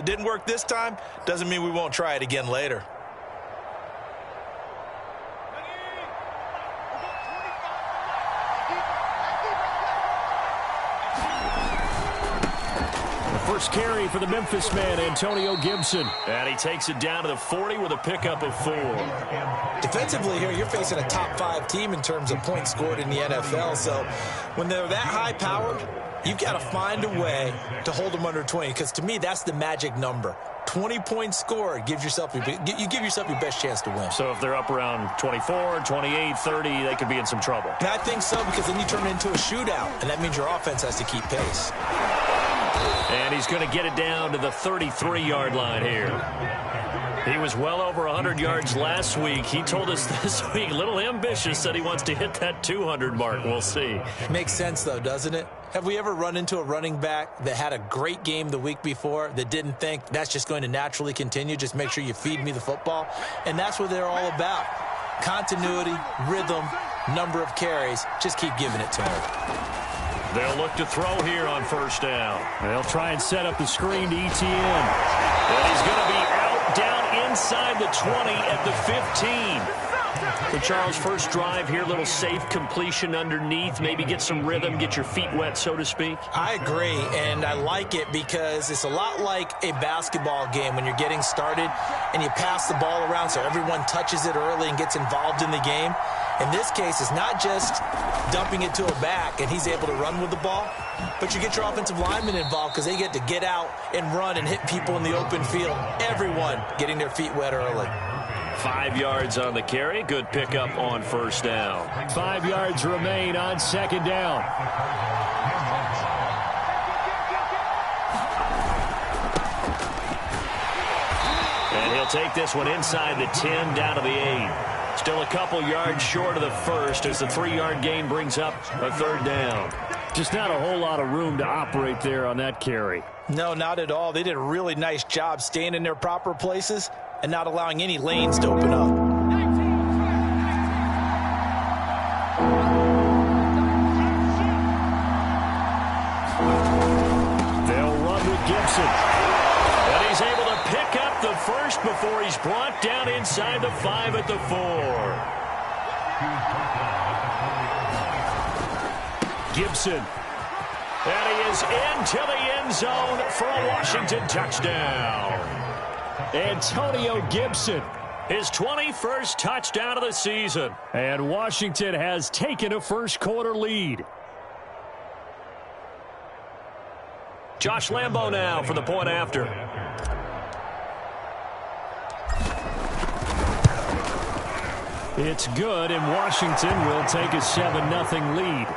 It didn't work this time, doesn't mean we won't try it again later. First carry for the Memphis man, Antonio Gibson. And he takes it down to the 40 with a pickup of 4. Defensively here, you're facing a top 5 team in terms of points scored in the NFL. So when they're that high-powered, you've got to find a way to hold them under 20. Because to me, that's the magic number. 20 points scored, you give yourself your best chance to win. So if they're up around 24, 28, 30, they could be in some trouble. And I think so, because then you turn it into a shootout, and that means your offense has to keep pace. And he's going to get it down to the 33-yard line here. He was well over 100 yards last week. He told us this week, a little ambitious, said he wants to hit that 200 mark. We'll see. Makes sense, though, doesn't it? Have we ever run into a running back that had a great game the week before that didn't think that's just going to naturally continue? Just make sure you feed me the football. And that's what they're all about. Continuity, rhythm, number of carries. Just keep giving it to him. They'll look to throw here on first down. They'll try and set up the screen to ETN. And he's going to be out down inside the 20 at the 15. For Charles' first drive here, little safe completion underneath. Maybe get some rhythm, get your feet wet, so to speak. I agree, and I like it because it's a lot like a basketball game when you're getting started and you pass the ball around so everyone touches it early and gets involved in the game. In this case, it's not just dumping it to a back and he's able to run with the ball, but you get your offensive linemen involved because they get to get out and run and hit people in the open field. Everyone getting their feet wet early. 5 yards on the carry. Good pickup on first down. 5 yards remain on second down. And he'll take this one inside the 10 down to the 8. Still a couple yards short of the first as the 3-yard gain brings up a third down. Just not a whole lot of room to operate there on that carry. No, not at all. They did a really nice job staying in their proper places and not allowing any lanes to open up. They'll run with Gibson. And he's able to pick up the first before he's brought down inside the 5 at the 4. Gibson. And he is into the end zone for a Washington touchdown. Antonio Gibson, his 21st touchdown of the season. And Washington has taken a first-quarter lead. Josh Lambo now for the point after. It's good, and Washington will take a 7-0 lead.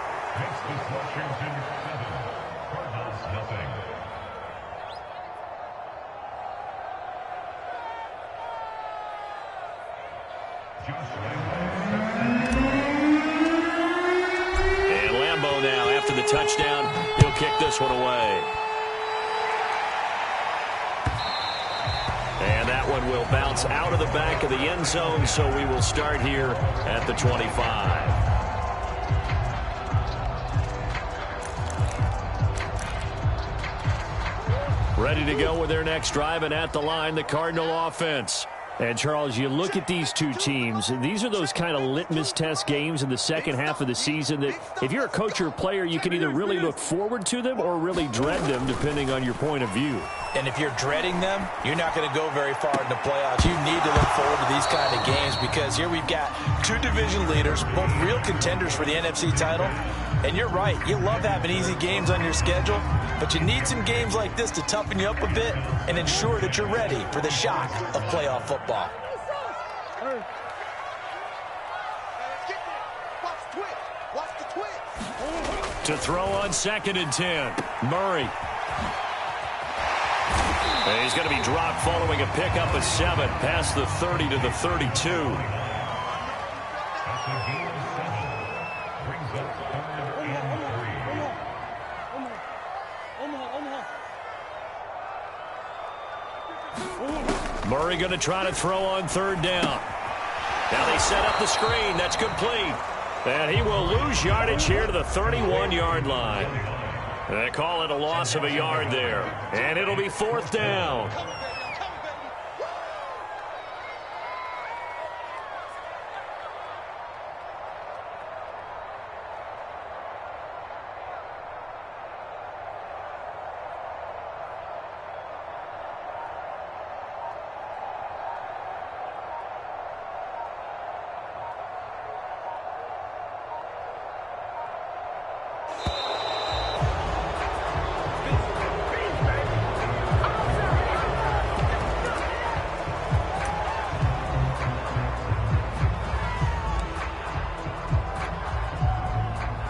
And Lambo now, after the touchdown, he'll kick this one away. And that one will bounce out of the back of the end zone, so we will start here at the 25. Ready to go with their next drive, and at the line, the Cardinal offense. And, Charles, you look at these two teams, and these are those kind of litmus test games in the second half of the season that if you're a coach or a player, you can either really look forward to them or really dread them, depending on your point of view. And if you're dreading them, you're not going to go very far in the playoffs. You need to look forward to these kind of games because here we've got two division leaders, both real contenders for the NFC title. And you're right, you love having easy games on your schedule, but you need some games like this to toughen you up a bit and ensure that you're ready for the shock of playoff football. To throw on 2nd and 10, Murray. And he's going to be dropped following a pickup of 7 past the 30 to the 32. Murray going to try to throw on 3rd down. Now they set up the screen. That's complete. And he will lose yardage here to the 31-yard line. They call it a loss of a yard there. And it'll be 4th down.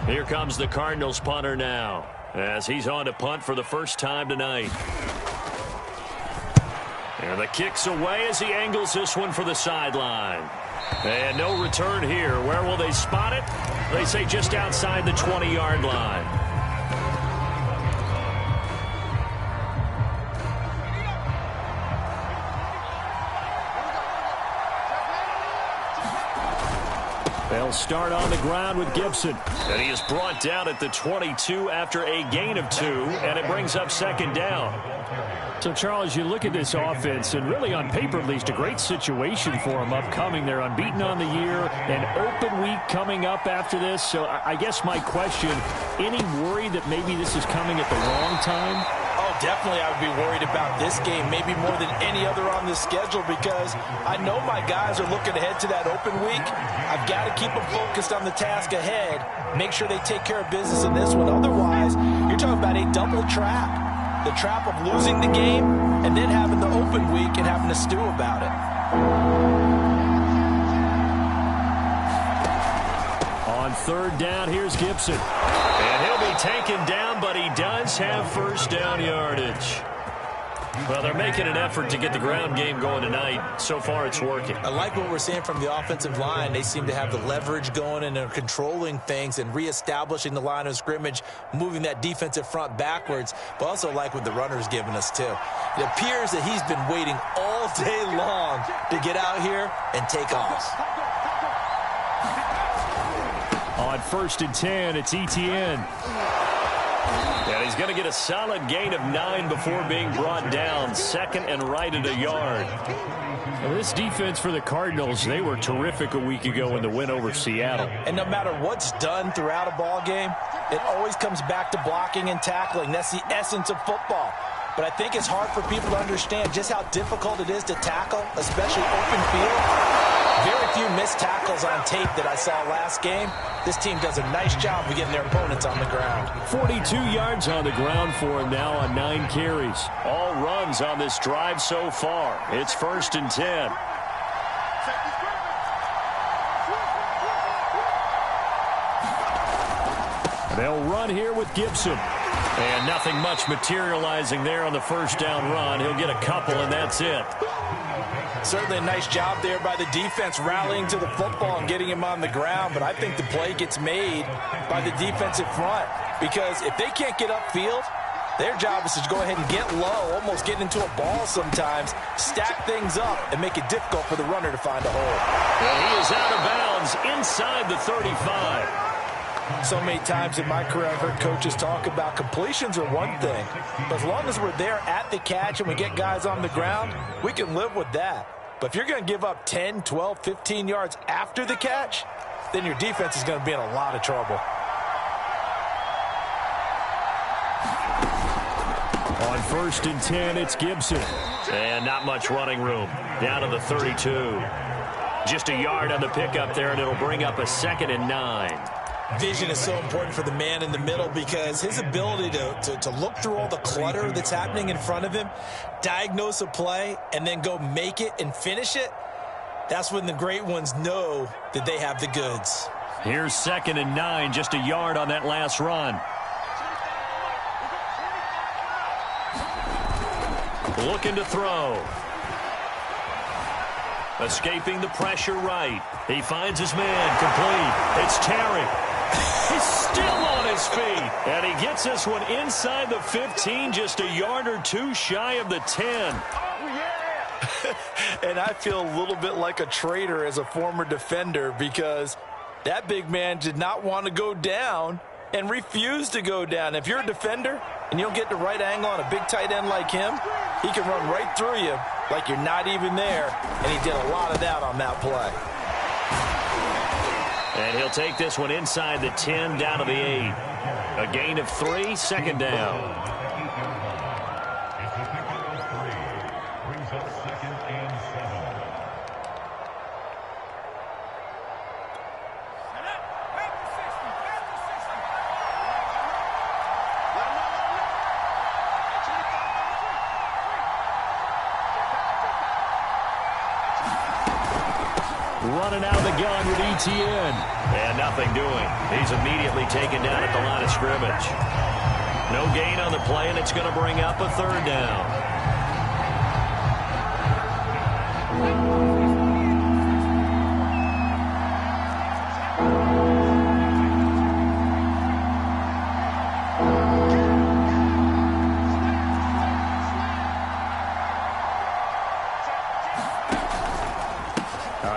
Here comes the Cardinals punter now, as he's on to punt for the first time tonight. And the kick's away as he angles this one for the sideline. And no return here. Where will they spot it? They say just outside the 20-yard line. They'll start on the ground with Gibson. And he is brought down at the 22 after a gain of 2, and it brings up 2nd down. So, Charles, you look at this offense, and really on paper at least, a great situation for them upcoming. They're unbeaten on the year, an open week coming up after this. So I guess my question, any worry that maybe this is coming at the wrong time? Oh, definitely I would be worried about this game, maybe more than any other on the schedule, because I know my guys are looking ahead to that open week. I've got to keep them focused on the task ahead, make sure they take care of business in this one. Otherwise, you're talking about a double trap. The trap of losing the game and then having the open week and having to stew about it. On 3rd down, here's Gibson. And he'll be taken down, but he does have first down yardage. Well, they're making an effort to get the ground game going tonight. So far, it's working. I like what we're seeing from the offensive line. They seem to have the leverage going, and they're controlling things and reestablishing the line of scrimmage, moving that defensive front backwards, but also like what the runner's giving us, too. It appears that he's been waiting all day long to get out here and take off. On 1st and 10, it's Etienne. And he's going to get a solid gain of 9 before being brought down. 2nd and right at a yard. Well, this defense for the Cardinals, they were terrific a week ago in the win over Seattle. And no matter what's done throughout a ball game, it always comes back to blocking and tackling. That's the essence of football. But I think it's hard for people to understand just how difficult it is to tackle, especially open field. Very few missed tackles on tape that I saw last game. This team does a nice job of getting their opponents on the ground. 42 yards on the ground for him now on 9 carries. All runs on this drive so far. It's 1st and 10. They'll run here with Gibson. And nothing much materializing there on the first down run. He'll get a couple, and that's it. Certainly a nice job there by the defense rallying to the football and getting him on the ground, but I think the play gets made by the defensive front, because if they can't get upfield, their job is to go ahead and get low, almost get into a ball sometimes, stack things up, and make it difficult for the runner to find a hole. And he is out of bounds inside the 35. So many times in my career I've heard coaches talk about completions are one thing, but as long as we're there at the catch and we get guys on the ground, we can live with that. But if you're going to give up 10, 12, 15 yards after the catch, then your defense is going to be in a lot of trouble. On 1st and 10, it's Gibson. And not much running room. Down to the 32. Just a yard on the pickup there, and it'll bring up a 2nd and 9. Vision is so important for the man in the middle, because his ability to look through all the clutter that's happening in front of him, diagnose a play, and then go make it and finish it, that's when the great ones know that they have the goods. Here's 2nd and 9, just a yard on that last run. Looking to throw. Escaping the pressure right. He finds his man. Complete. It's Terry. He's still on his feet. And he gets this one inside the 15, just a yard or two shy of the 10. And I feel a little bit like a traitor as a former defender, because that big man did not want to go down, and refuse to go down. If you're a defender and you don't get the right angle on a big tight end like him, he can run right through you like you're not even there, and he did a lot of that on that play. And he'll take this one inside the 10 down to the 8. A gain of 3, second down. Running out of the gun with ETN. And nothing doing. He's immediately taken down at the line of scrimmage. No gain on the play, and it's going to bring up a third down.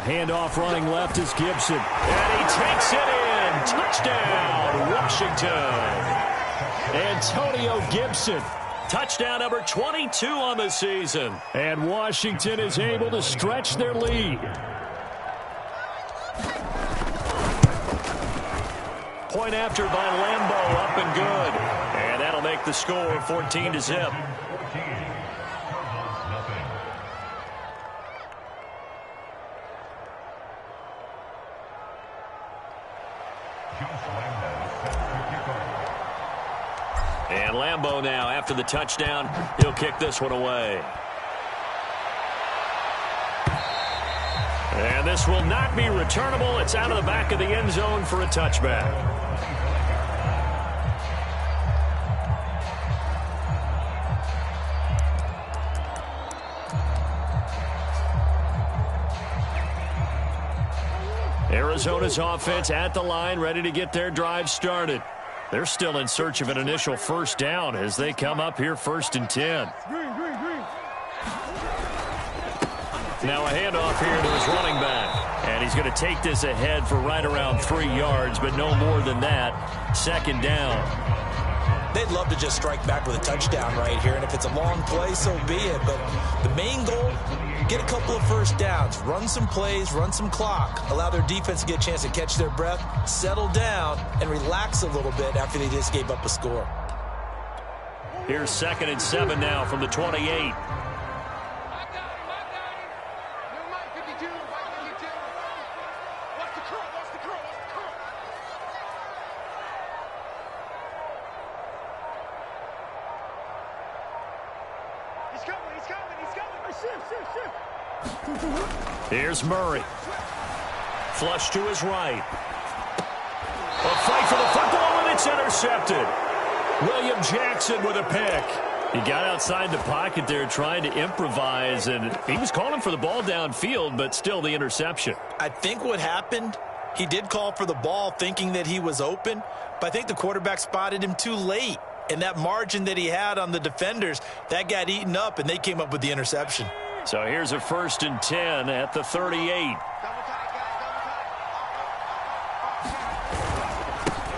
Handoff running left is Gibson. And he takes it in. Touchdown, Washington. Antonio Gibson. Touchdown number 22 on the season. And Washington is able to stretch their lead. Point after by Lambeau, up and good. And that'll make the score 14-0. And Lambeau now, after the touchdown, he'll kick this one away. And this will not be returnable. It's out of the back of the end zone for a touchback. Arizona's offense at the line, ready to get their drive started. They're still in search of an initial first down as they come up here 1st and 10. Now a handoff here to his running back. And he's going to take this ahead for right around 3 yards, but no more than that. 2nd down. They'd love to just strike back with a touchdown right here, and if it's a long play, so be it. But the main goal, get a couple of first downs, run some plays, run some clock, allow their defense to get a chance to catch their breath, settle down, and relax a little bit after they just gave up a score. Here's 2nd and 7 now from the 28. Here's Murray. Flush to his right. A fight for the football, and it's intercepted. William Jackson with a pick. He got outside the pocket there trying to improvise, and he was calling for the ball downfield, but still the interception. I think what happened, he did call for the ball thinking that he was open, but I think the quarterback spotted him too late. And that margin that he had on the defenders, that got eaten up, and they came up with the interception. So here's a 1st and 10 at the 38.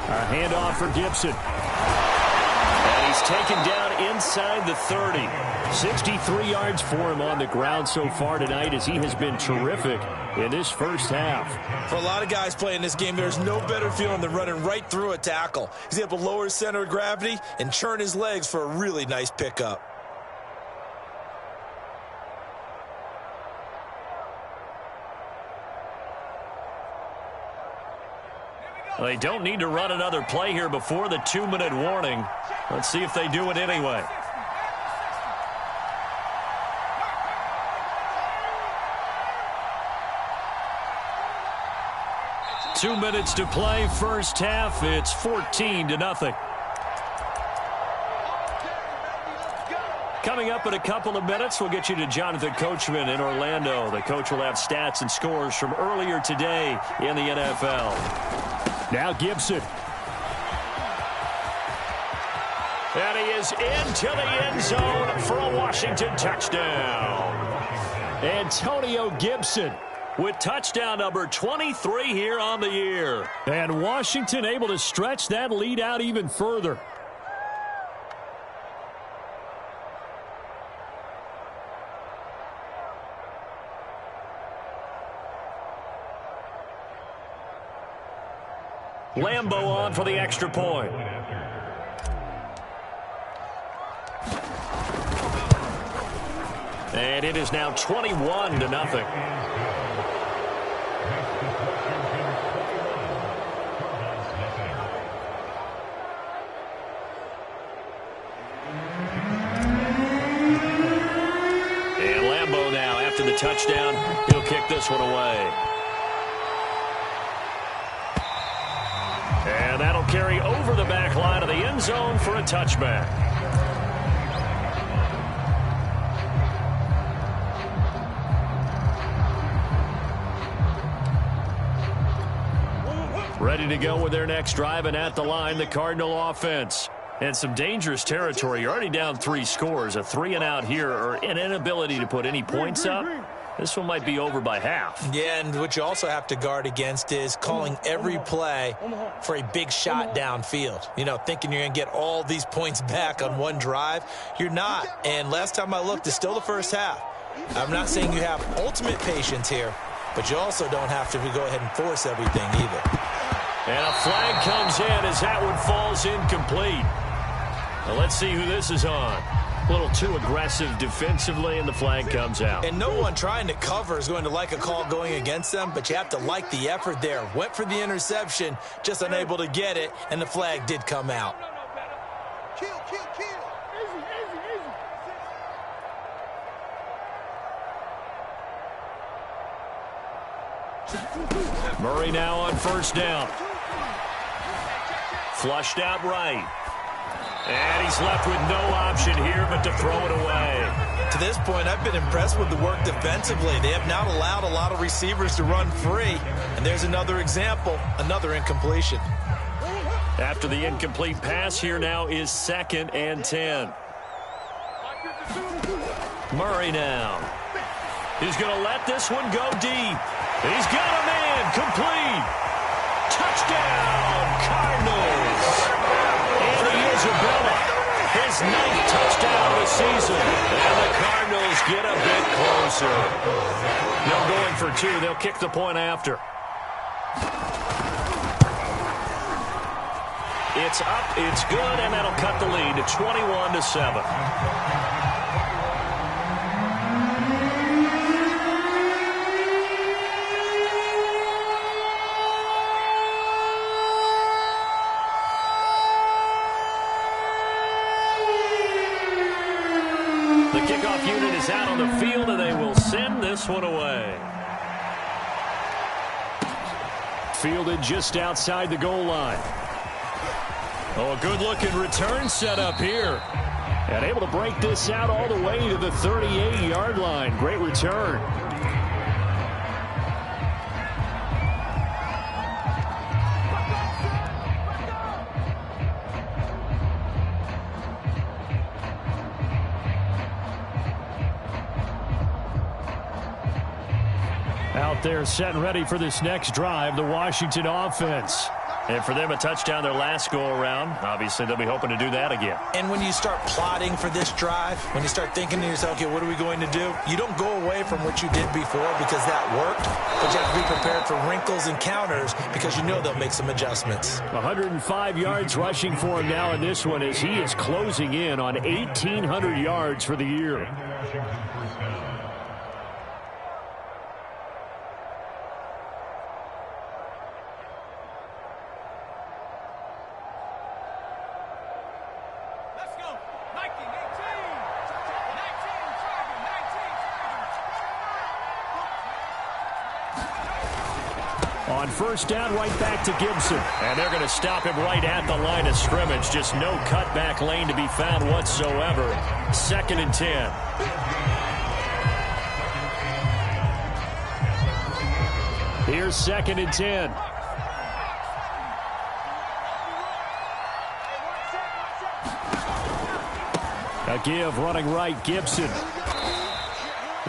A handoff for Gibson. And he's taken down inside the 30. 63 yards for him on the ground so far tonight as he has been terrific in this first half. For a lot of guys playing this game, there's no better feeling than running right through a tackle. He's able to lower his center of gravity and churn his legs for a really nice pickup. Well, they don't need to run another play here before the 2-minute warning. Let's see if they do it anyway. Two minutes to play, first half. It's 14-0. Coming up in a couple of minutes, we'll get you to Jonathan Coachman in Orlando. The coach will have stats and scores from earlier today in the NFL. Now Gibson. And he is into the end zone for a Washington touchdown. Antonio Gibson with touchdown number 23 here on the year. And Washington able to stretch that lead out even further. Lambeau on for the extra point. And it is now 21-0. And Lambeau now, after the touchdown, he'll kick this one away. And that'll carry over the back line of the end zone for a touchback. Ready to go with their next drive, and at the line, the Cardinal offense. And some dangerous territory. You're already down 3 scores. A 3-and-out here, or an inability to put any points up. This one might be over by half. Yeah, and what you also have to guard against is calling every play for a big shot downfield. You know, thinking you're going to get all these points back on one drive. You're not. And last time I looked, it's still the first half. I'm not saying you have ultimate patience here, but you also don't have to go ahead and force everything either. And a flag comes in as that one falls incomplete. Now let's see who this is on. A little too aggressive defensively, and the flag comes out. And no one trying to cover is going to like a call going against them, but you have to like the effort there. Went for the interception, just unable to get it, and the flag did come out. Murray now on first down. Flushed out right. And he's left with no option here but to throw it away. To this point, I've been impressed with the work defensively. They have not allowed a lot of receivers to run free. And there's another example, another incompletion. After the incomplete pass, here now is 2nd and 10. Murray now. He's going to let this one go deep. He's got a man, complete. Touchdown, Cardinals. And Isabella, his 9th touchdown of the season. And the Cardinals get a bit closer. They're going for 2. They'll kick the point after. It's up, it's good, and that'll cut the lead to 21-7. The kickoff unit is out on the field, and they will send this one away. Fielded just outside the goal line. Oh, a good-looking return set up here. And able to break this out all the way to the 38-yard line. Great return. Out there set and ready for this next drive, the Washington offense. And for them, a touchdown their last go-around. Obviously, they'll be hoping to do that again. And when you start plotting for this drive, when you start thinking to yourself, okay, what are we going to do? You don't go away from what you did before because that worked, but you have to be prepared for wrinkles and counters because you know they'll make some adjustments. 105 yards rushing for him now in this one as he is closing in on 1,800 yards for the year. On first down, right back to Gibson. And they're going to stop him right at the line of scrimmage. Just no cutback lane to be found whatsoever. 2nd and 10. Here's 2nd and 10. A give running right, Gibson.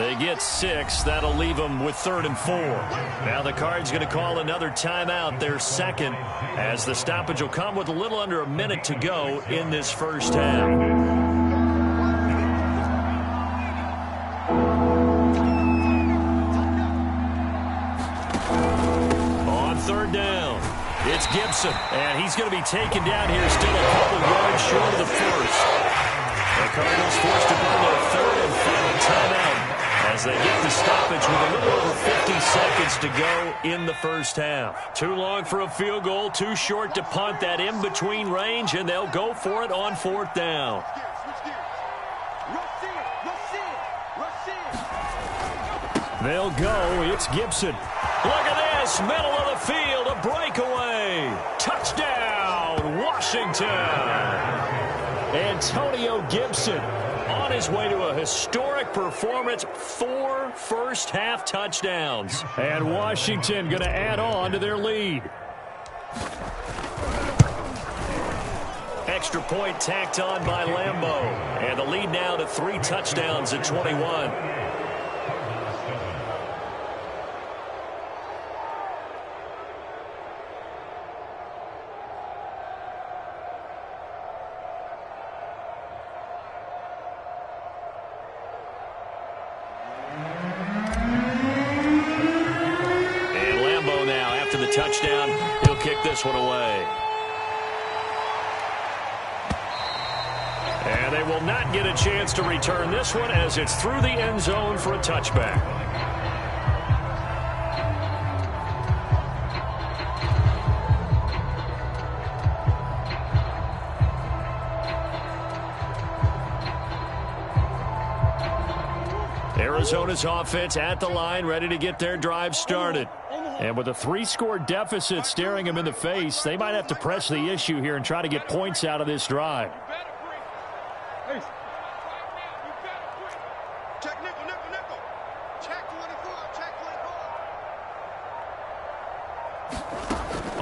They get 6. That'll leave them with 3rd and 4. Now the Cards going to call another timeout, their second, as the stoppage will come with a little under a minute to go in this first half. On 3rd down, it's Gibson, and he's going to be taken down here, still a couple yards short of the first. The Cardinals forced to burn their 3rd and final timeout as they get the stoppage with a little over 50 seconds to go in the first half. Too long for a field goal, too short to punt, that in-between range, and they'll go for it on 4th down. They'll go. It's Gibson. Look at this. Middle of the field. A breakaway. Touchdown, Washington. Antonio Gibson on his way to a historic performance. 4 first-half touchdowns. And Washington going to add on to their lead. Extra point tacked on by Lambeau. And the lead now to 3 touchdowns at 21. Touchdown. He'll kick this one away. And they will not get a chance to return this one as it's through the end zone for a touchback. Arizona's offense at the line, ready to get their drive started. And with a 3-score deficit staring them in the face, they might have to press the issue here and try to get points out of this drive.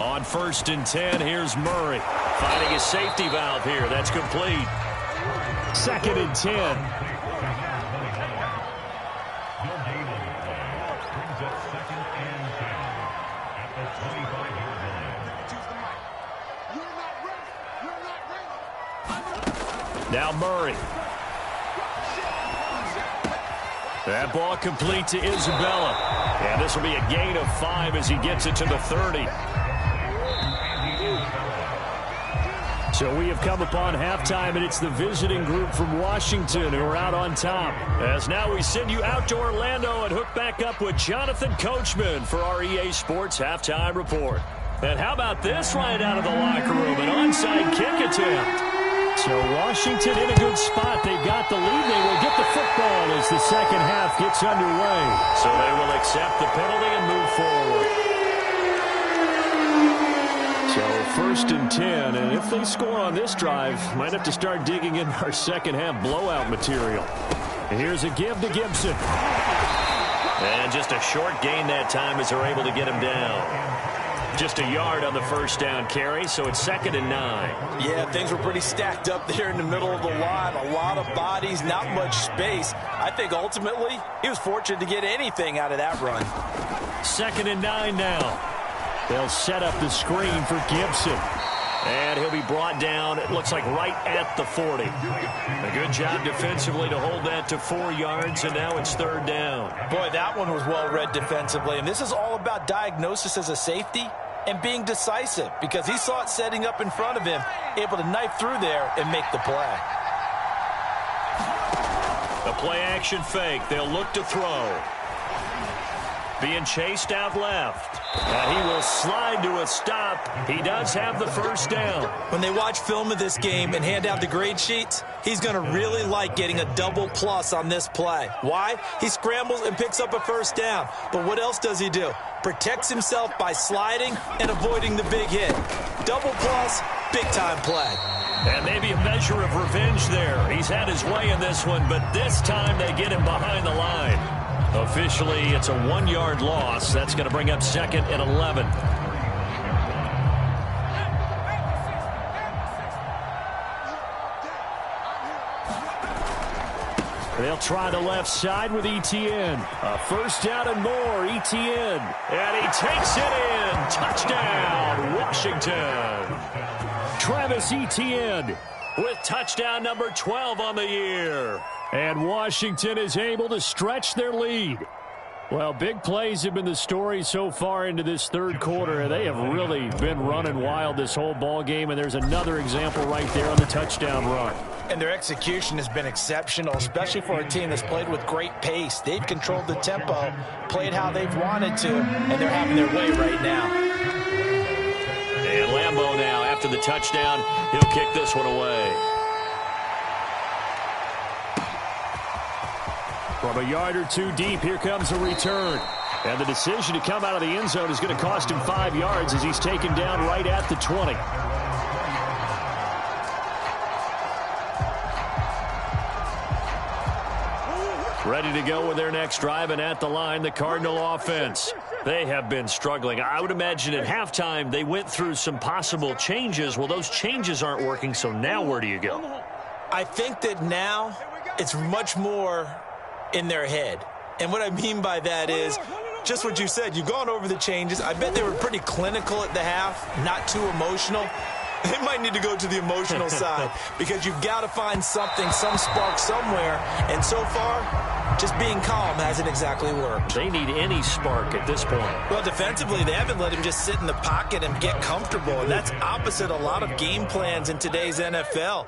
On 1st and 10, here's Murray. Finding his safety valve here. That's complete. 2nd and 10. Now Murray. That ball complete to Isabella. And this will be a gain of 5 as he gets it to the 30. So we have come upon halftime, and it's the visiting group from Washington who are out on top. As now we send you out to Orlando and hook back up with Jonathan Coachman for our EA Sports Halftime Report. And how about this right out of the locker room, an onside kick attempt. So Washington in a good spot. They've got the lead. They will get the football as the second half gets underway. So they will accept the penalty and move forward. So 1st and 10, and if they score on this drive, might have to start digging in our second half blowout material. Here's a give to Gibson. And just a short gain that time as they're able to get him down. Just a yard on the first down carry, so it's 2nd and 9. Yeah, things were pretty stacked up there in the middle of the line. A lot of bodies, not much space. I think ultimately he was fortunate to get anything out of that run. 2nd and 9 now. They'll set up the screen for Gibson. And he'll be brought down, it looks like right at the 40. A good job defensively to hold that to 4 yards, and now it's 3rd down. Boy, that one was well read defensively. And this is all about diagnosis as a safety and being decisive, because he saw it setting up in front of him, able to knife through there and make the play. The play action fake. They'll look to throw. Being chased out left. And he will slide to a stop. He does have the first down. When they watch film of this game and hand out the grade sheets, he's going to really like getting a double plus on this play. Why? He scrambles and picks up a first down. But what else does he do? Protects himself by sliding and avoiding the big hit. Double plus, big-time play. And maybe a measure of revenge there. He's had his way in this one, but this time they get him behind the line. Officially, it's a 1-yard loss. That's going to bring up 2nd and 11. They'll try the left side with Etienne. A first down and more, Etienne. And he takes it in. Touchdown, Washington. Travis Etienne with touchdown number 12 on the year. And Washington is able to stretch their lead. Well, big plays have been the story so far into this third quarter. They have really been running wild this whole ball game, and there's another example right there on the touchdown run. And their execution has been exceptional, especially for a team that's played with great pace. They've controlled the tempo, played how they've wanted to, and they're having their way right now. And Lambeau now, after the touchdown, he'll kick this one away. From a yard or two deep, here comes a return. And the decision to come out of the end zone is going to cost him 5 yards as he's taken down right at the 20. Ready to go with their next drive, and at the line, the Cardinal offense. They have been struggling. I would imagine at halftime they went through some possible changes. Well, those changes aren't working, so now where do you go? I think that now it's much more in their head. And what I mean by that is just what you said. You've gone over the changes. I bet they were pretty clinical at the half, not too emotional. They might need to go to the emotional side because you've got to find something, some spark somewhere. And so far, just being calm hasn't exactly worked. They need any spark at this point. Well, defensively, they haven't let him just sit in the pocket and get comfortable. And that's opposite a lot of game plans in today's NFL.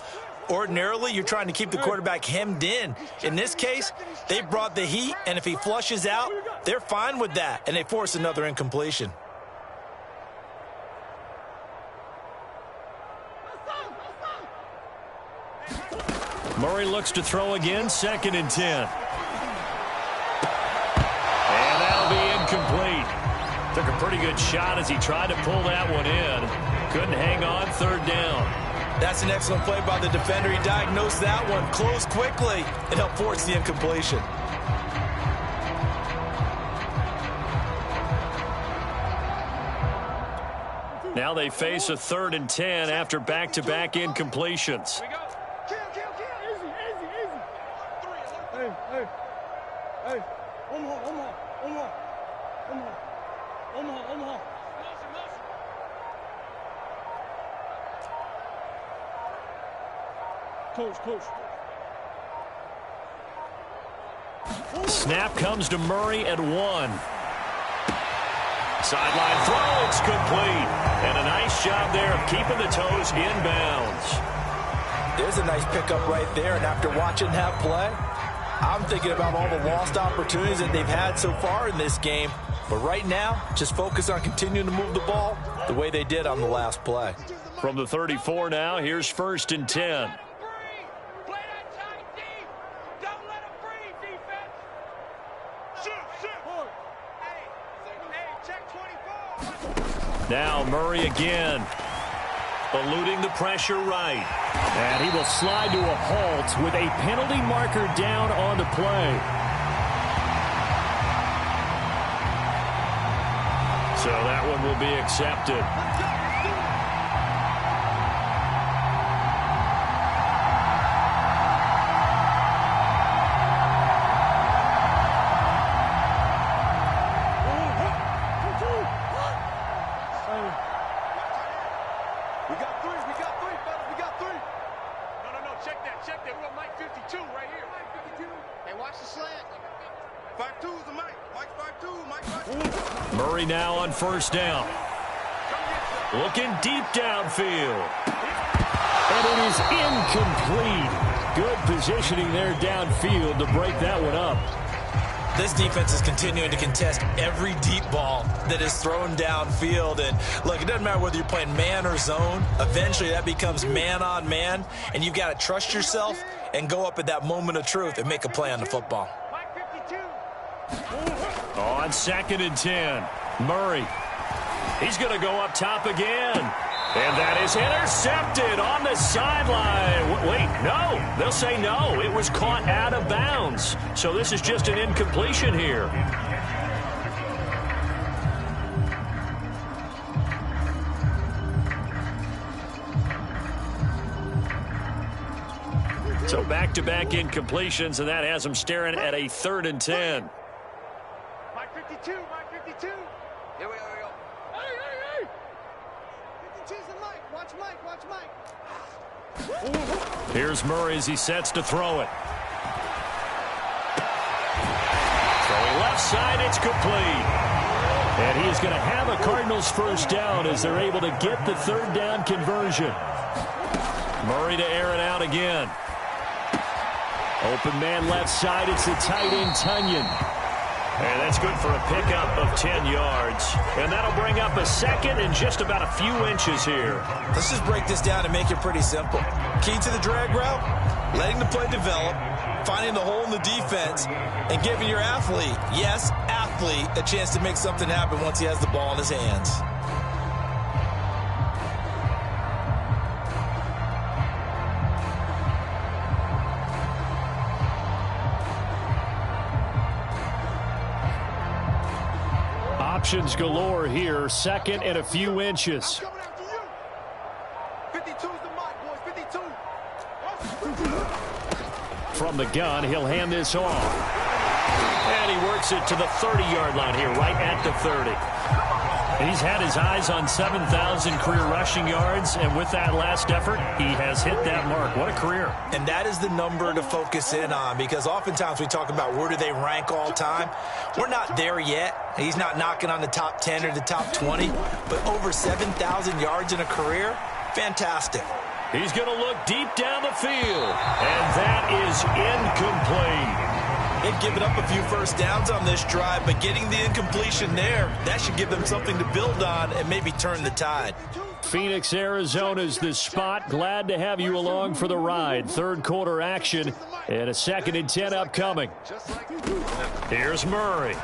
Ordinarily, you're trying to keep the quarterback hemmed in. In this case, they brought the heat, and if he flushes out, they're fine with that, and they force another incompletion. Murray looks to throw again, 2nd and 10. And that'll be incomplete. Took a pretty good shot as he tried to pull that one in. Couldn't hang on, 3rd down. That's an excellent play by the defender. He diagnosed that one, closed quickly, and helped force the incompletion. Now they face a 3rd and 10 after back-to-back incompletions. Snap comes to Murray at 1. Sideline throw, it's complete. And a nice job there of keeping the toes inbounds. There's a nice pickup right there, and after watching that play, I'm thinking about all the lost opportunities that they've had so far in this game. But right now, just focus on continuing to move the ball the way they did on the last play. From the 34 now, here's 1st and 10. Now Murray again, eluding the pressure right. And he will slide to a halt with a penalty marker down on the play. So that one will be accepted. Murray now on 1st down. Looking deep downfield. And it is incomplete. Good positioning there downfield to break that one up. This defense is continuing to contest every deep ball that is thrown downfield. And look, it doesn't matter whether you're playing man or zone. Eventually that becomes man on man. And you've got to trust yourself and go up at that moment of truth and make a play on the football. On 2nd and 10, Murray. He's going to go up top again. And that is intercepted on the sideline. Wait, no. They'll say no. It was caught out of bounds. So this is just an incompletion here. So back-to-back incompletions, and that has them staring at a 3rd and 10. Mike 52, Mike 52. Here we go, here we go. Hey! 52's the Mike. Watch Mike, watch Mike. Here's Murray as he sets to throw it. Throwing left side, it's complete. And he is going to have a Cardinals first down as they're able to get the 3rd down conversion. Murray to air it out again. Open man left side, it's the tight end Tunyon. And that's good for a pickup of 10 yards. And that'll bring up a 2nd and just about a few inches here. Let's just break this down and make it pretty simple. Key to the drag route, letting the play develop, finding the hole in the defense, and giving your athlete, yes, athlete, a chance to make something happen once he has the ball in his hands. Options galore here. 2nd and a few inches. Coming after you. 52's the Mike, boys. 52. From the gun, he'll hand this off. And he works it to the 30-yard line here, right at the 30. He's had his eyes on 7,000 career rushing yards, and with that last effort, he has hit that mark. What a career. And that is the number to focus in on, because oftentimes we talk about where do they rank all time. We're not there yet. He's not knocking on the top 10 or the top 20, but over 7,000 yards in a career, fantastic. He's going to look deep down the field, and that is incomplete. They've given up a few first downs on this drive, but getting the incompletion there, that should give them something to build on and maybe turn the tide. Phoenix, Arizona's the spot. Glad to have you along for the ride. 3rd quarter action and a 2nd and 10 upcoming. Here's Murray.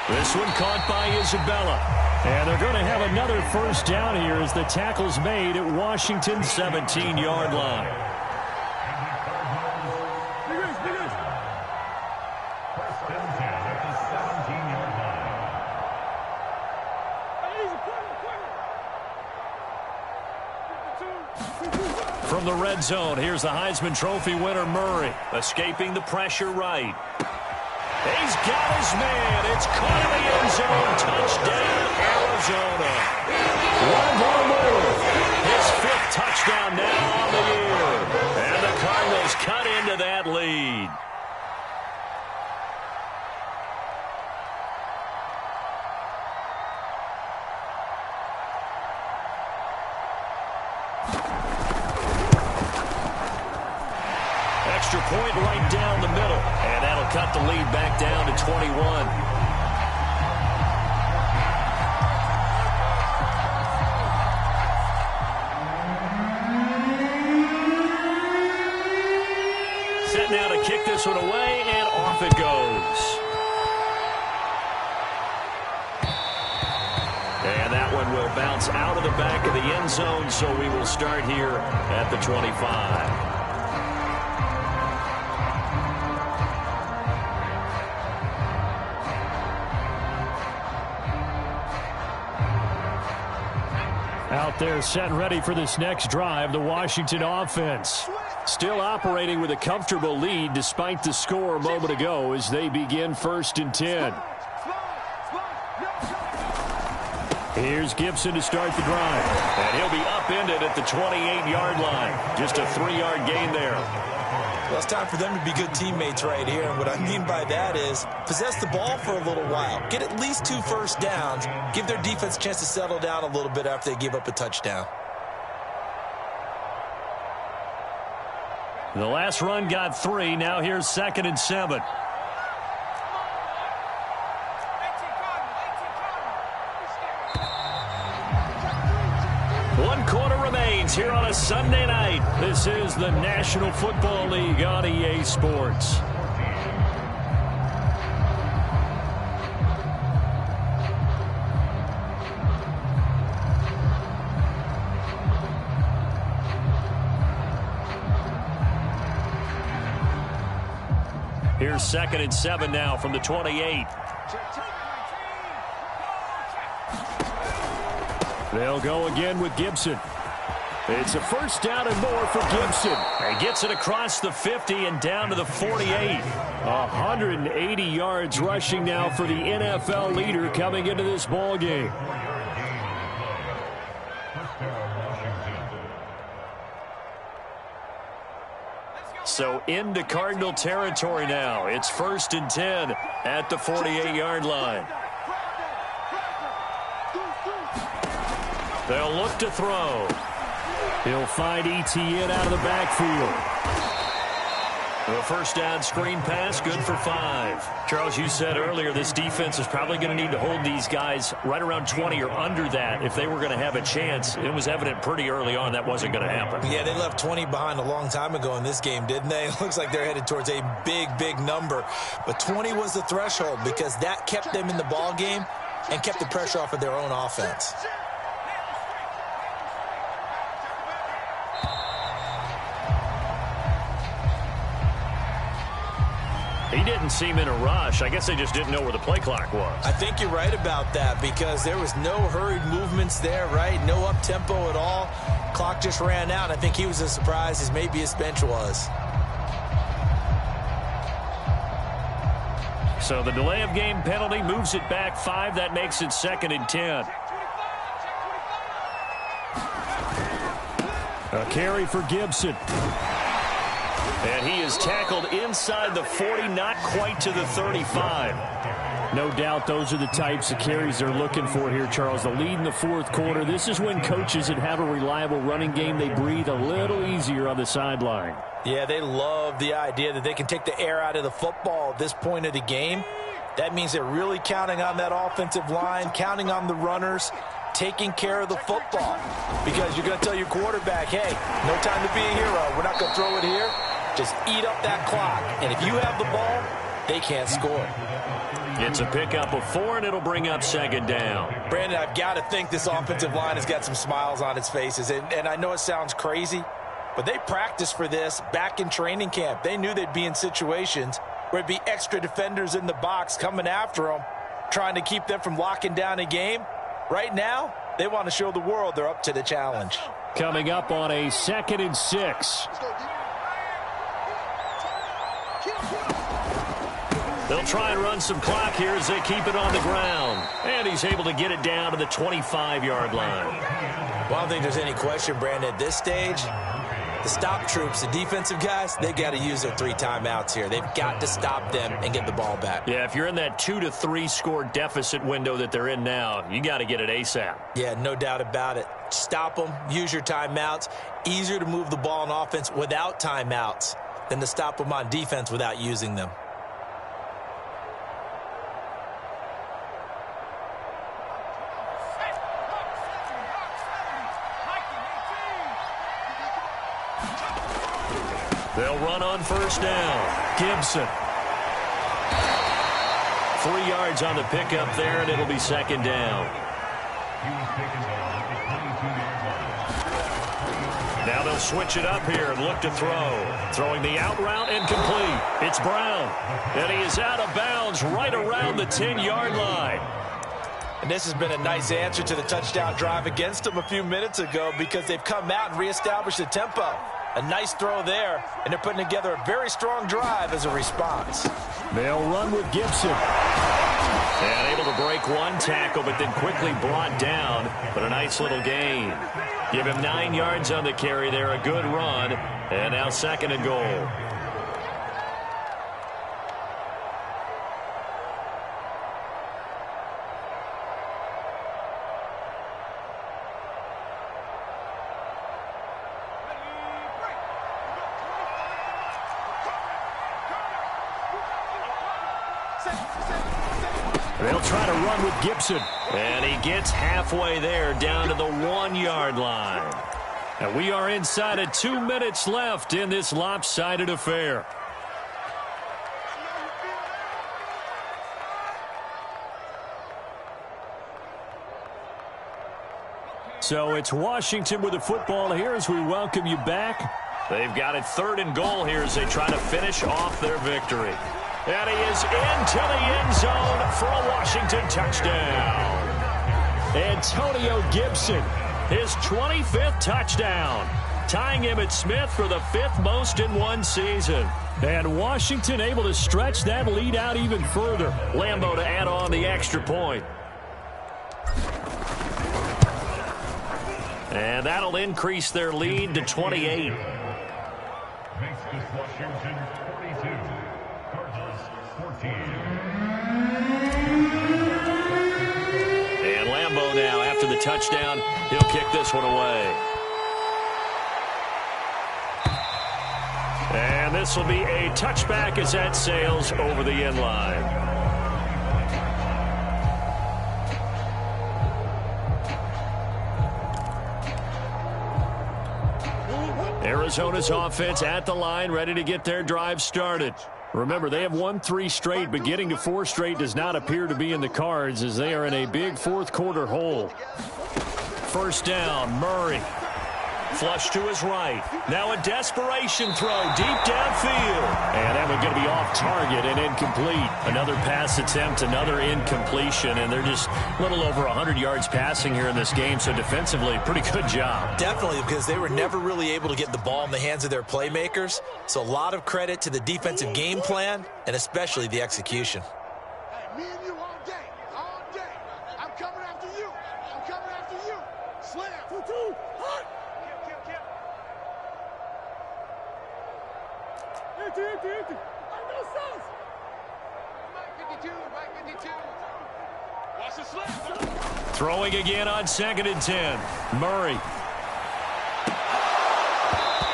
This one caught by Isabella. And they're going to have another first down here as the tackle's made at Washington's 17-yard line. From the red zone, here's the Heisman Trophy winner, Murray, escaping the pressure right. He's got his man. It's caught in the end zone. Touchdown, Arizona. One more. His 5th touchdown now on the year. And the Cardinals cut into that lead. Extra point right down the middle. And that'll cut the lead back down to 21. Set now to kick this one away, and off it goes. And that one will bounce out of the back of the end zone, so we will start here at the 25. Out there set and ready for this next drive, the Washington offense. Still operating with a comfortable lead despite the score a moment ago as they begin 1st and 10. Here's Gibson to start the drive. And he'll be upended at the 28-yard line. Just a 3-yard gain there. Well, it's time for them to be good teammates right here. And what I mean by that is possess the ball for a little while. Get at least 2 first downs. Give their defense a chance to settle down a little bit after they give up a touchdown. The last run got 3. Now here's 2nd and 7. Here on a Sunday night. This is the National Football League on EA Sports. Here's 2nd and 7 now from the 28. They'll go again with Gibson. It's a first down and more for Gibson. He gets it across the 50 and down to the 48. 180 yards rushing now for the NFL leader coming into this ball game. So into Cardinal territory now. It's 1st and 10 at the 48-yard line. They'll look to throw. He'll find Etienne out of the backfield. A first down screen pass, good for 5. Charles, you said earlier this defense is probably going to need to hold these guys right around 20 or under that if they were going to have a chance. It was evident pretty early on that wasn't going to happen. Yeah, they left 20 behind a long time ago in this game, didn't they? It looks like they're headed towards a big number. But 20 was the threshold because that kept them in the ball game and kept the pressure off of their own offense. He didn't seem in a rush. I guess they just didn't know where the play clock was. I think you're right about that because there was no hurried movements there, right? No up-tempo at all. Clock just ran out. I think he was as surprised as maybe his bench was. So the delay of game penalty moves it back 5. That makes it 2nd and 10. A carry for Gibson. And he is tackled inside the 40, not quite to the 35. No doubt those are the types of carries they're looking for here, Charles. The lead in the 4th quarter. This is when coaches that have a reliable running game, they breathe a little easier on the sideline. Yeah, they love the idea that they can take the air out of the football at this point of the game. That means they're really counting on that offensive line, counting on the runners, taking care of the football. Because you're going to tell your quarterback, hey, no time to be a hero. We're not going to throw it here. Just eat up that clock. And if you have the ball, they can't score. It's a pickup of 4, and it'll bring up 2nd down. Brandon, I've got to think this offensive line has got some smiles on its faces. And I know it sounds crazy, but they practiced for this back in training camp. They knew they'd be in situations where it'd be extra defenders in the box coming after them, trying to keep them from locking down a game. Right now, they want to show the world they're up to the challenge. Coming up on a 2nd and 6. They'll try and run some clock here as they keep it on the ground. And he's able to get it down to the 25-yard line. Well, I don't think there's any question, Brandon, at this stage, the stop troops, the defensive guys, they got to use their 3 timeouts here. They've got to stop them and get the ball back. Yeah, if you're in that 2 to 3 score deficit window that they're in now, you got to get it ASAP. Yeah, no doubt about it. Stop them, use your timeouts. Easier to move the ball on offense without timeouts than to stop them on defense without using them. They'll run on 1st down. Gibson. 3 yards on the pickup there, and it'll be 2nd down. Now they'll switch it up here and look to throw. Throwing the out route and complete. It's Brown. And he is out of bounds right around the 10-yard line. And this has been a nice answer to the touchdown drive against them a few minutes ago because they've come out and reestablished the tempo. A nice throw there, and they're putting together a very strong drive as a response. They'll run with Gibson. And able to break 1 tackle, but then quickly brought down. But a nice little gain. Give him 9 yards on the carry there, a good run. And now 2nd and goal. They'll try to run with Gibson. And he gets halfway there down to the 1-yard line. And we are inside of 2 minutes left in this lopsided affair. So it's Washington with the football here as we welcome you back. They've got it 3rd and goal here as they try to finish off their victory. And he is into the end zone for a Washington touchdown. Antonio Gibson his 25th touchdown, tying Emmitt Smith for the 5th most in one season. And Washington able to stretch that lead out even further. Lambeau to add on the extra point. And that'll increase their lead to 28. Makes this Washington 42, Cardinals 14. And Lambeau now, after the touchdown, he'll kick this one away. And this will be a touchback as that sails over the end line. Arizona's offense at the line, ready to get their drive started. Remember, they have won 3 straight, but getting to 4 straight does not appear to be in the cards as they are in a big fourth-quarter hole. First down, Murray. Flush to his right. Now a desperation throw deep downfield. And that one going to be off target and incomplete. Another pass attempt, another incompletion, and they're just a little over 100 yards passing here in this game, so defensively, pretty good job. Definitely, because they were never really able to get the ball in the hands of their playmakers. So a lot of credit to the defensive game plan and especially the execution. Hey, me and you all day. All day. I'm coming after you. I'm coming after you. Slam. 2-2. Hut. Empty. I know sauce. Mike 52. Watch the slip. Throwing again on 2nd and 10. Murray.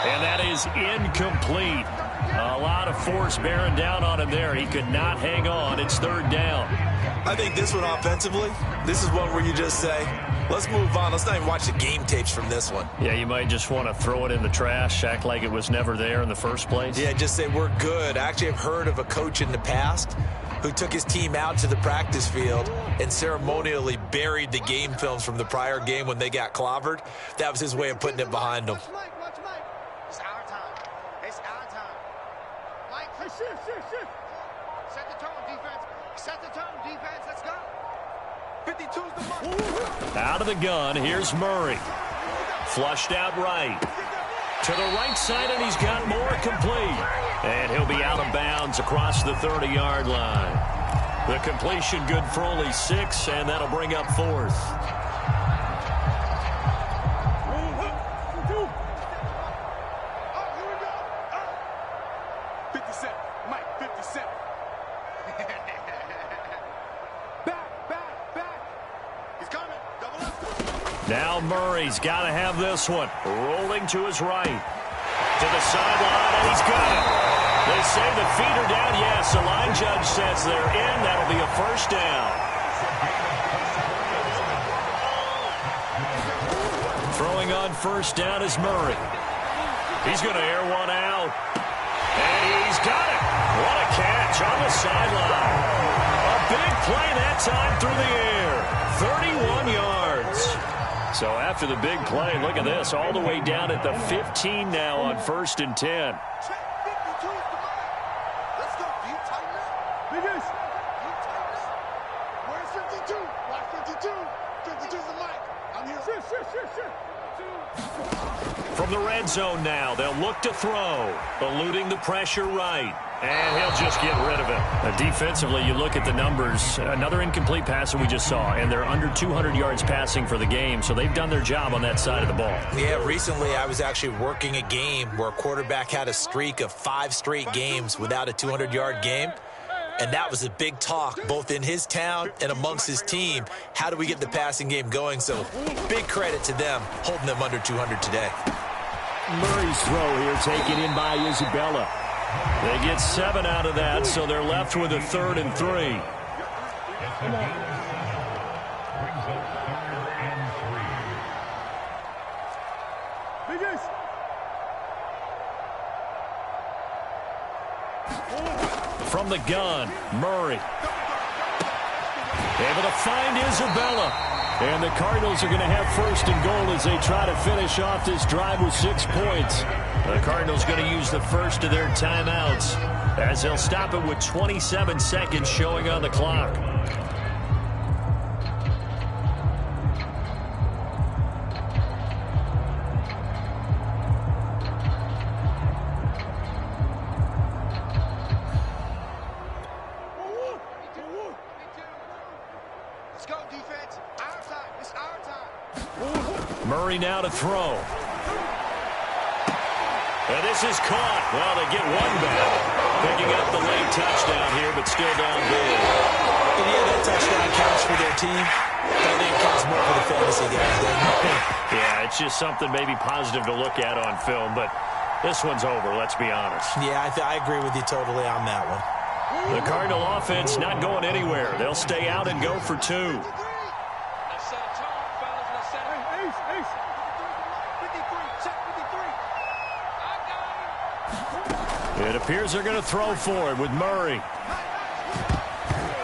And that is incomplete. A lot of force bearing down on him there. He could not hang on. It's 3rd down. I think this one offensively, this is one where you just say, let's move on. Let's not even watch the game tapes from this one. Yeah, you might just want to throw it in the trash, act like it was never there in the first place. Yeah, just say we're good. I actually have heard of a coach in the past who took his team out to the practice field and ceremonially buried the game films from the prior game when they got clobbered. That was his way of putting it behind them. Watch Mike. It's our time. It's our time. Mike, hey, shift. Set the tone, defense. Set the tone, defense. Let's go. 52's the mark. Out of the gun, here's Murray. Flushed out right. To the right side, and he's got more complete. And he'll be out of bounds across the 30-yard line. The completion good for only 6, and that'll bring up 4th. Oh, here we go. 57. Mike, 57. Back. He's coming. Double up. Now Murray's got to have this one. Rolling to his right. To the sideline, and he's got it. They say the feet are down. Yes, the line judge says they're in. That'll be a 1st down. Throwing on 1st down is Murray. He's going to air one out. And he's got it. What a catch on the sideline. A big play that time through the air. 31 yards. So after the big play, look at this, all the way down at the 15 now on 1st and 10. Check 52's the mark. Let's go. Do you tighten up? Biggest. You tighten up. Where's 52? Watch 52. 52's the mic. I'm here. Shit. From the red zone now, they'll look to throw. Eluding the pressure right. And he'll just get rid of it. Defensively, you look at the numbers. Another incomplete pass that we just saw, and they're under 200 yards passing for the game, so they've done their job on that side of the ball. Yeah, recently I was actually working a game where a quarterback had a streak of 5 straight games without a 200-yard game. And that was a big talk, both in his town and amongst his team. How do we get the passing game going? So big credit to them, holding them under 200 today. Murray's throw here taken in by Isabella. They get 7 out of that, so they're left with a 3rd and 3. From the gun, Murray. Able to find Isabella. And the Cardinals are going to have 1st and goal as they try to finish off this drive with 6 points. The Cardinals going to use the first of their timeouts as they'll stop it with 27 seconds showing on the clock. Murray now to throw. And this is caught. Well, they get one back. Picking up the late touchdown here, but still down big. And yeah, that touchdown counts for their team. But I think it counts more for the fantasy guys, doesn't it? Yeah, it's just something maybe positive to look at on film, but this one's over, let's be honest. Yeah, I agree with you totally on that one. The Cardinal offense not going anywhere. They'll stay out and go for two. It appears they're going to throw for it with Murray.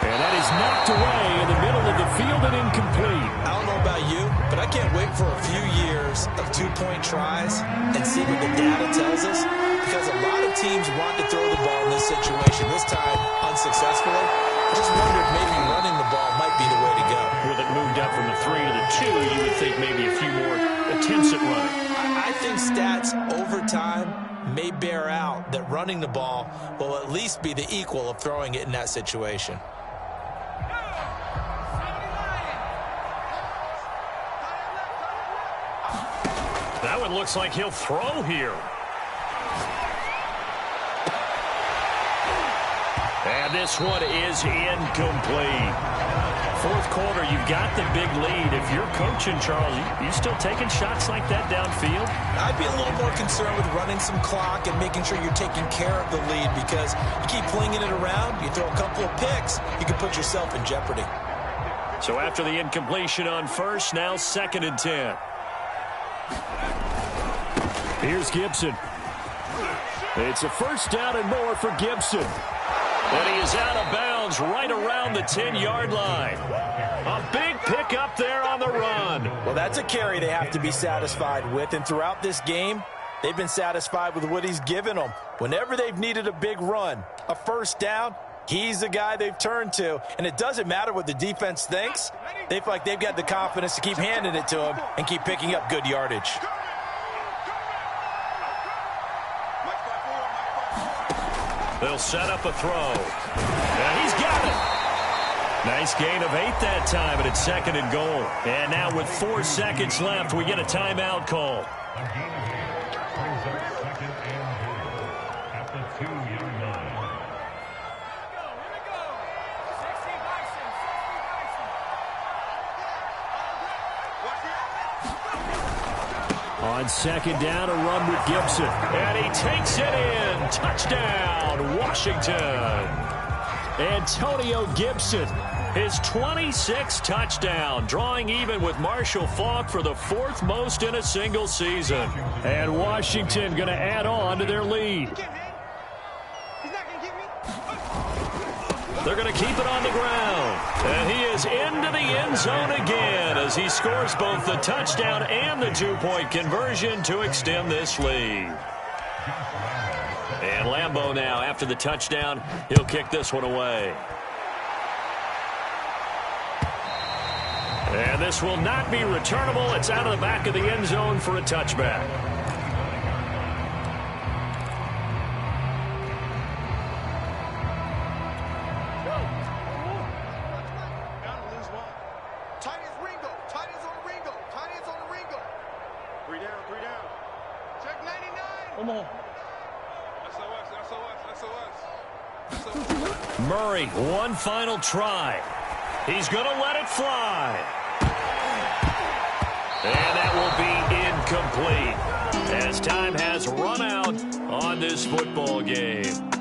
And that is knocked away in the middle of the field and incomplete. I don't know about you, but I can't wait for a few years of two-point tries and see what the data tells us, because a lot of teams want to throw the ball in this situation, this time unsuccessfully. I just wonder if maybe running the ball might be the way to go. With it moved up from the 3 to the 2, you would think maybe a few more attempts at running. I think stats over time may bear out that running the ball will at least be the equal of throwing it in that situation. That one looks like he'll throw here. And this one is incomplete. Fourth quarter, you've got the big lead. If you're coaching, Charles, you still taking shots like that downfield? I'd be a little more concerned with running some clock and making sure you're taking care of the lead, because you keep flinging it around, you throw a couple of picks, you can put yourself in jeopardy. So after the incompletion on first, now 2nd and 10. Here's Gibson. It's a first down and more for Gibson. And he is out of bounds right around the 10-yard line. A big pickup there on the run. Well, that's a carry they have to be satisfied with, and throughout this game, they've been satisfied with what he's given them. Whenever they've needed a big run, a first down, he's the guy they've turned to. And it doesn't matter what the defense thinks. They feel like they've got the confidence to keep handing it to him and keep picking up good yardage. They'll set up a throw. And he's got it. Nice gain of 8 that time, but it's 2nd and goal. And now with 4 seconds left, we get a timeout call. A gain of 8 brings up 2nd and goal at the 2-yard line. On 2nd down, a run with Gibson. And he takes it in. Touchdown, Washington. Antonio Gibson. His 26th touchdown, drawing even with Marshall Faulk for the 4th most in a single season. And Washington going to add on to their lead. They're going to keep it on the ground. And he is into the end zone again as he scores both the touchdown and the 2-point conversion to extend this lead. And Lambeau now, after the touchdown, he'll kick this one away. And this will not be returnable. It's out of the back of the end zone for a touchback. Murray, one final try. He's going to let it fly. And that will be incomplete as time has run out on this football game.